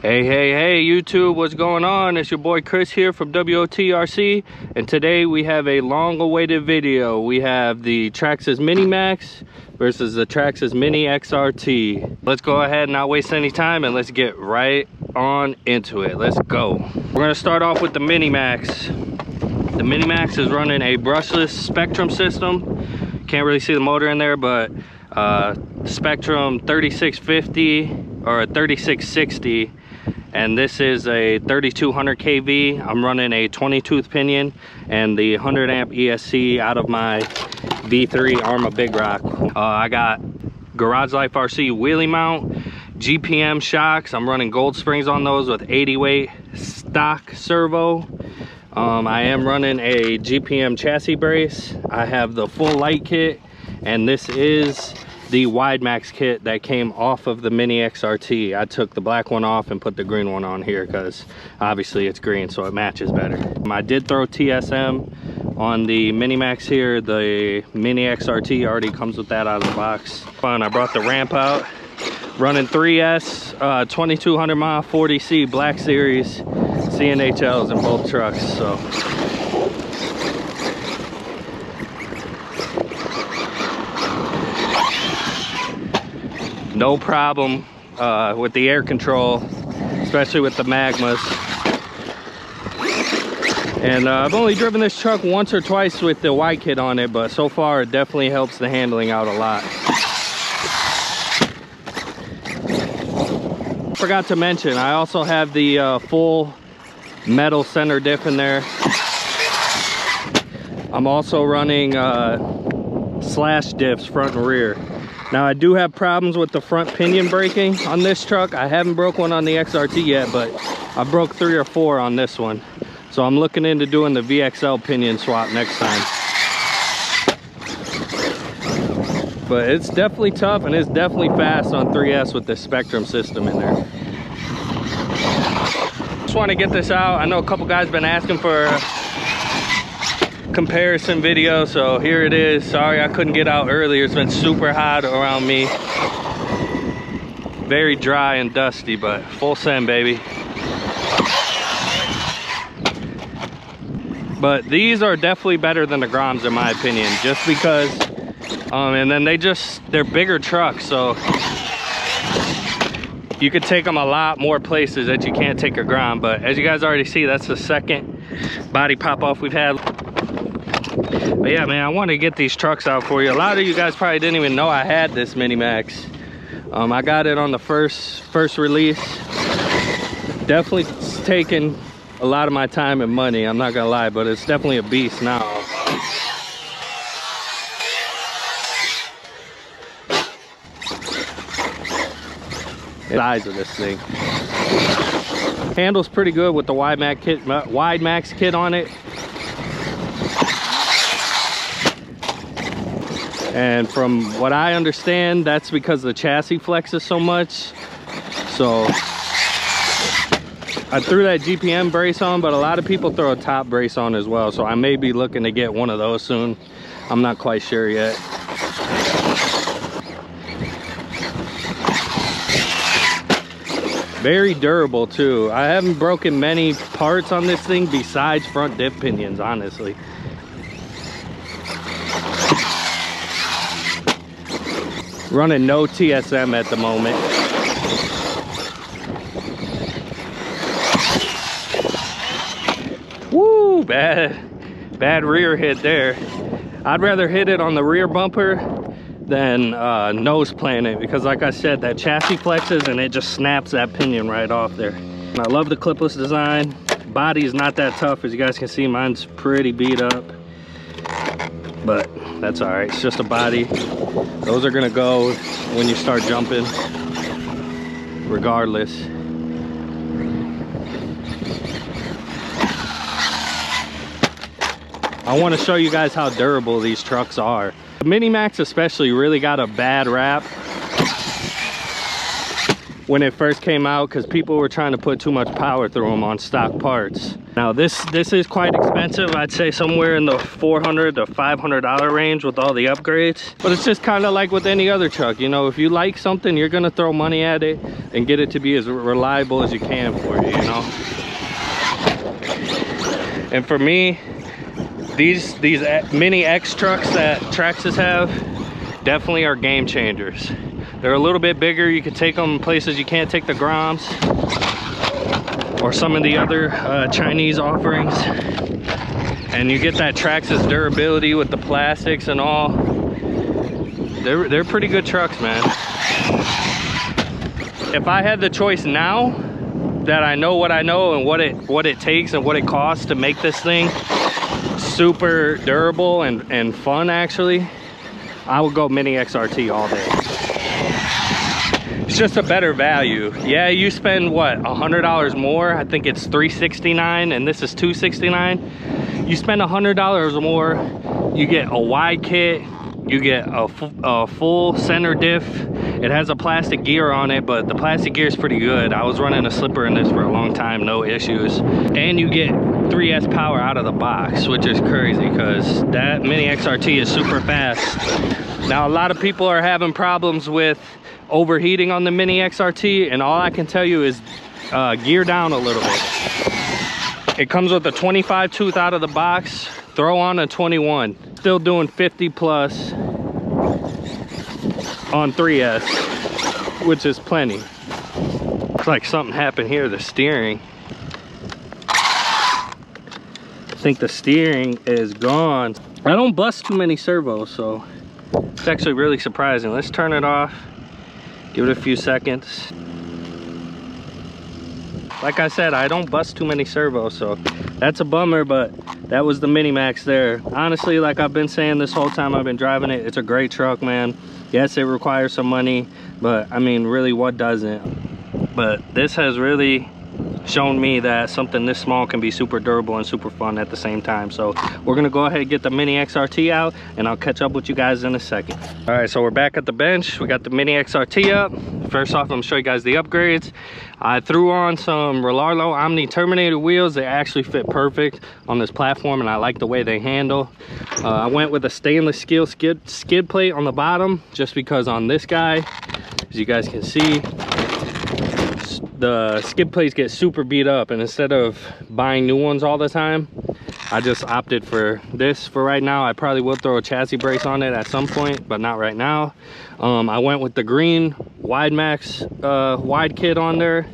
Hey YouTube, what's going on? It's your boy Chris here from WOTRC, and today we have a long-awaited video. We have the Traxxas Mini Maxx versus the Traxxas Mini XRT. Let's go ahead and not waste any time and let's get right on into it. Let's go. We're gonna start off with the Mini Maxx. The Mini Maxx is running a brushless Spectrum system. Can't really see the motor in there, but Spectrum 3650 or a 3660. And this is a 3200 kV. I'm running a 20 tooth pinion and the 100 amp ESC out of my V3 Arma Big Rock. I got Garage Life RC wheelie mount, GPM shocks. I'm running Gold Springs on those with 80 weight stock servo. I am running a GPM chassis brace. I have the full light kit, and this is the Wide Max kit that came off of the Mini XRT. I took the black one off and put the green one on here because obviously it's green, so it matches better. I did throw TSM on the Mini Maxx here. The Mini XRT already comes with that out of the box. Fun, I brought the ramp out. Running 3S, 2200 mile 40C Black Series CNHLs in both trucks, so. No problem with the air control, especially with the Magmas. And I've only driven this truck once or twice with the Y kit on it, but so far it definitely helps the handling out a lot. Forgot to mention, I also have the full metal center diff in there. I'm also running slash diffs front and rear. Now I do have problems with the front pinion braking on this truck. I haven't broke one on the XRT yet, but I broke 3 or 4 on this one. So I'm looking into doing the VXL pinion swap next time. But it's definitely tough and it's definitely fast on 3S with the Spectrum system in there. Just want to get this out. I know a couple guys been asking for comparison video, so here it is. Sorry I couldn't get out earlier. It's been super hot around me, very dry and dusty, but full send, baby. But these are definitely better than the Groms in my opinion, just because and then they're bigger trucks, so you could take them a lot more places that you can't take a Grom. But as you guys already see, that's the second body pop off we've had. But yeah, man, I want to get these trucks out for you. A lot of you guys probably didn't even know I had this Mini Maxx. I got it on the first release. Definitely taken a lot of my time and money, I'm not gonna lie, but it's definitely a beast now. The size of this thing. Handles pretty good with the Wide Max kit on it. And from what I understand, that's because the chassis flexes so much. So I threw that GPM brace on, but a lot of people throw a top brace on as well. So I may be looking to get one of those soon. I'm not quite sure yet. Very durable too. I haven't broken many parts on this thing besides front diff pinions, honestly. Running no TSM at the moment. Woo, bad rear hit there. I'd rather hit it on the rear bumper than nose plant it, because like I said, that chassis flexes and it just snaps that pinion right off there. And I love the clipless design. Body is not that tough, as you guys can see. Mine's pretty beat up, but that's all right. It's just a body. Those are gonna go when you start jumping, regardless. I want to show you guys how durable these trucks are. The Mini Maxx especially really got a bad rap when it first came out, because people were trying to put too much power through them on stock parts. Now this is quite expensive. I'd say somewhere in the $400 to $500 range with all the upgrades. But it's just kind of like with any other truck, you know, if you like something, you're gonna throw money at it and get it to be as reliable as you can for you, you know. And for me, these mini X trucks that Traxxas have definitely are game changers. They're a little bit bigger. You can take them places you can't take the Groms or some of the other Chinese offerings, and you get that Traxxas durability with the plastics and all. They're pretty good trucks, man. If I had the choice now that I know what I know and what it takes and what it costs to make this thing super durable and fun, actually, I would go mini XRT all day. It's just a better value. Yeah, you spend what, $100 more? I think it's $369 and this is $269. You spend $100 more, you get a wide kit, you get a full center diff. It has a plastic gear on it, but the plastic gear is pretty good. I was running a slipper in this for a long time, no issues. And you get 3S power out of the box, which is crazy because that mini XRT is super fast. Now, a lot of people are having problems with overheating on the mini XRT, and all I can tell you is gear down a little bit. It comes with a 25 tooth out of the box, throw on a 21. Still doing 50 plus on 3S, which is plenty. Looks like something happened here, the steering. I think the steering is gone. I don't bust too many servos, so it's actually really surprising. Let's turn it off, give it a few seconds. Like I said, I don't bust too many servos, so that's a bummer, but that was the Mini Maxx there. Honestly, like I've been saying this whole time I've been driving it, it's a great truck, man. Yes, it requires some money, but I mean, really, what doesn't? But this has really shown me that something this small can be super durable and super fun at the same time. So we're gonna go ahead and get the mini XRT out, and I'll catch up with you guys in a second. All right, so we're back at the bench. We got the mini XRT up. First off, I'm gonna show you guys the upgrades. I threw on some Relarlo Omni Terminator wheels. They actually fit perfect on this platform, and I like the way they handle. I went with a stainless steel skid plate on the bottom, just because on this guy, as you guys can see, the skid plates get super beat up, and instead of buying new ones all the time, I just opted for this for right now. I probably will throw a chassis brace on it at some point, but not right now. I went with the green wide Maxx wide kit on there,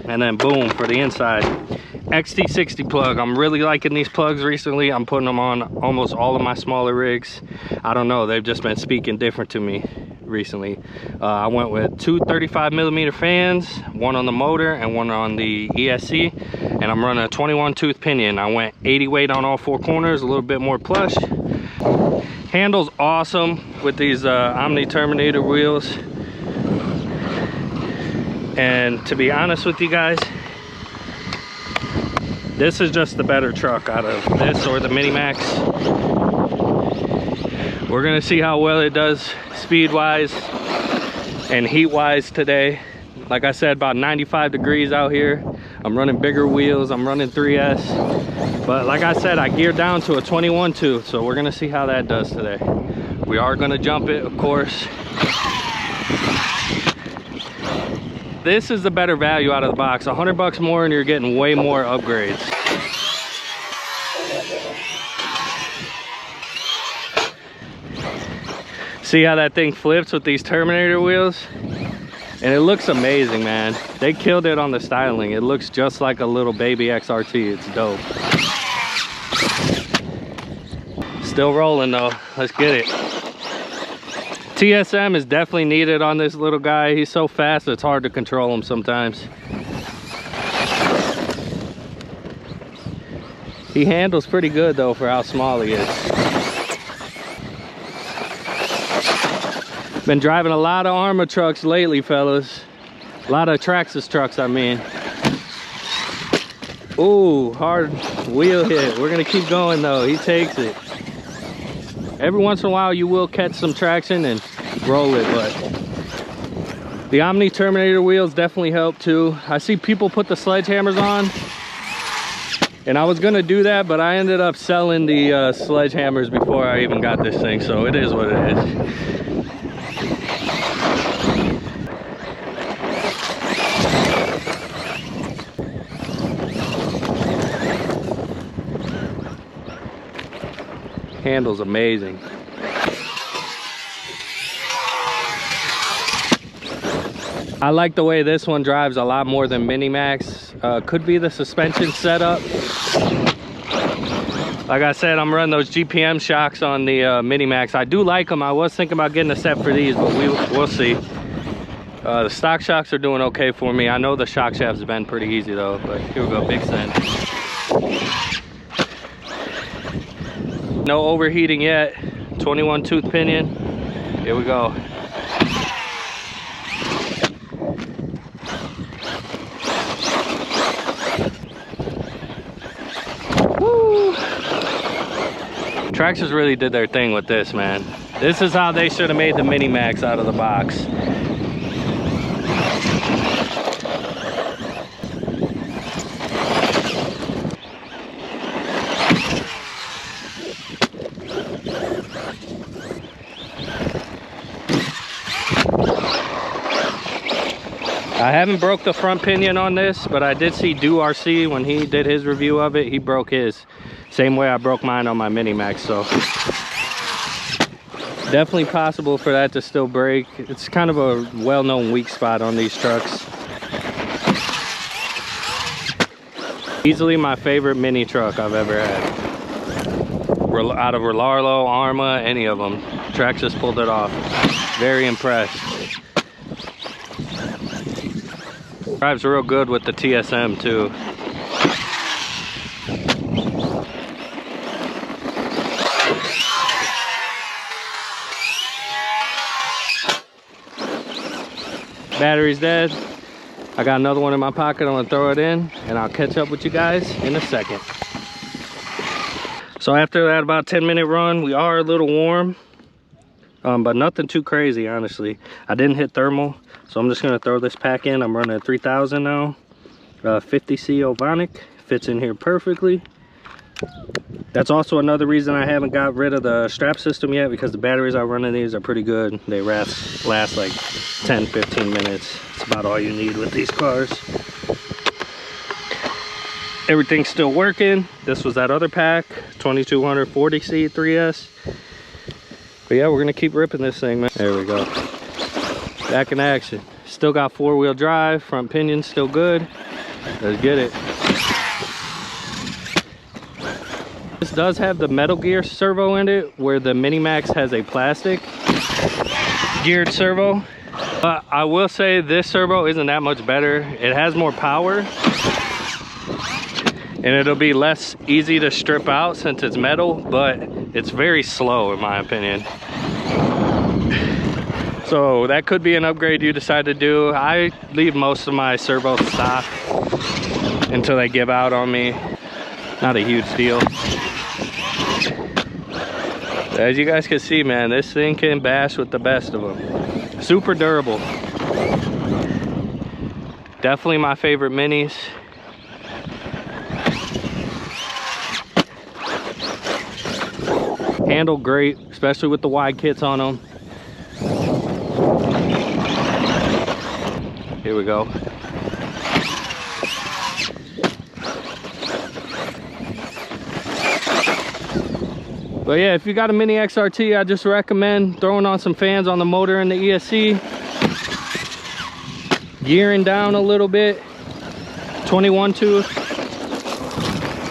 and then boom, for the inside, XT60 plug. I'm really liking these plugs recently. I'm putting them on almost all of my smaller rigs. I don't know, they've just been speaking different to me recently. I went with two 35mm fans, one on the motor and one on the ESC, and I'm running a 21 tooth pinion. I went 80 weight on all four corners, a little bit more plush. Handles awesome with these Omni Terminator wheels. And to be honest with you guys, this is just the better truck out of this or the Mini Maxx. We're gonna see how well it does speed wise and heat wise today. Like I said, about 95 degrees out here. I'm running bigger wheels, I'm running 3S, but like I said, I geared down to a 21 tooth, so we're gonna see how that does today. We are gonna jump it, of course. This is the better value out of the box. $100 more and you're getting way more upgrades. See how that thing flips with these Terminator wheels? And it looks amazing, man. They killed it on the styling. It looks just like a little baby XRT. It's dope. Still rolling though. Let's get it. TSM is definitely needed on this little guy. He's so fast, it's hard to control him sometimes. He handles pretty good though for how small he is. Been driving a lot of Arrma trucks lately, fellas. A lot of Traxxas trucks, I mean. Ooh, hard wheel hit. We're gonna keep going though. He takes it. Every once in a while you will catch some traction and roll it, but The Omni Terminator wheels definitely help too. I see people put the sledgehammers on, and I was gonna do that, but I ended up selling the sledgehammers before I even got this thing, so it is what it is. Handle's amazing. I like the way this one drives a lot more than Mini Maxx. Could be the suspension setup. Like I said, I'm running those GPM shocks on the Mini Maxx. I do like them. I was thinking about getting a set for these, but we'll see. The stock shocks are doing okay for me. I know the shock shaft's been pretty easy though, but here we go, big send. No overheating yet. 21 tooth pinion. Here we go. Woo! Traxxas really did their thing with this, man. This is how they should have made the Mini Maxx out of the box. I haven't broke the front pinion on this, but I did see Do RC when he did his review of it. He broke his same way I broke mine on my Mini Maxx, so definitely possible for that to still break. It's kind of a well-known weak spot on these trucks. Easily my favorite mini truck I've ever had. Out of Relarlo, Arma, any of them. Traxxas pulled it off. Very impressed. Drives real good with the TSM too. Battery's dead. I got another one in my pocket. I'm gonna throw it in and I'll catch up with you guys in a second. So after that about 10-minute run, we are a little warm, but nothing too crazy, honestly. I didn't hit thermal, so I'm just gonna throw this pack in. I'm running 3000 now, 50C Ovonic, fits in here perfectly. That's also another reason I haven't got rid of the strap system yet, because the batteries I run in these are pretty good. They last like 10-15 minutes. It's about all you need with these cars. Everything's still working. This was that other pack, 2240C 3S. But yeah, we're gonna keep ripping this thing, man. There we go. Back in action. Still got 4-wheel drive, front pinion still good. Let's get it. This does have the Metal Gear servo in it, where the Mini Maxx has a plastic geared servo. But I will say this servo isn't that much better. It has more power, and it'll be less easy to strip out since it's metal, but it's very slow in my opinion. So that could be an upgrade you decide to do. I leave most of my servo stock until they give out on me. Not a huge deal. As you guys can see, man, this thing can bash with the best of them. Super durable. Definitely my favorite minis. Handle great, especially with the wide kits on them. Here we go. But yeah, if you got a mini XRT, I just recommend throwing on some fans on the motor and the ESC. Gearing down a little bit. 21 tooth.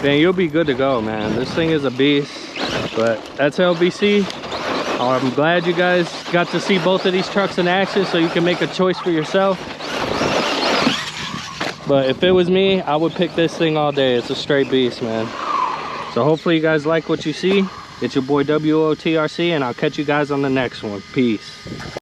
Then you'll be good to go, man. This thing is a beast. But that's LBC. I'm glad you guys got to see both of these trucks in action so you can make a choice for yourself. But if it was me, I would pick this thing all day. It's a straight beast, man. So hopefully you guys like what you see. It's your boy WOTRC, and I'll catch you guys on the next one. Peace.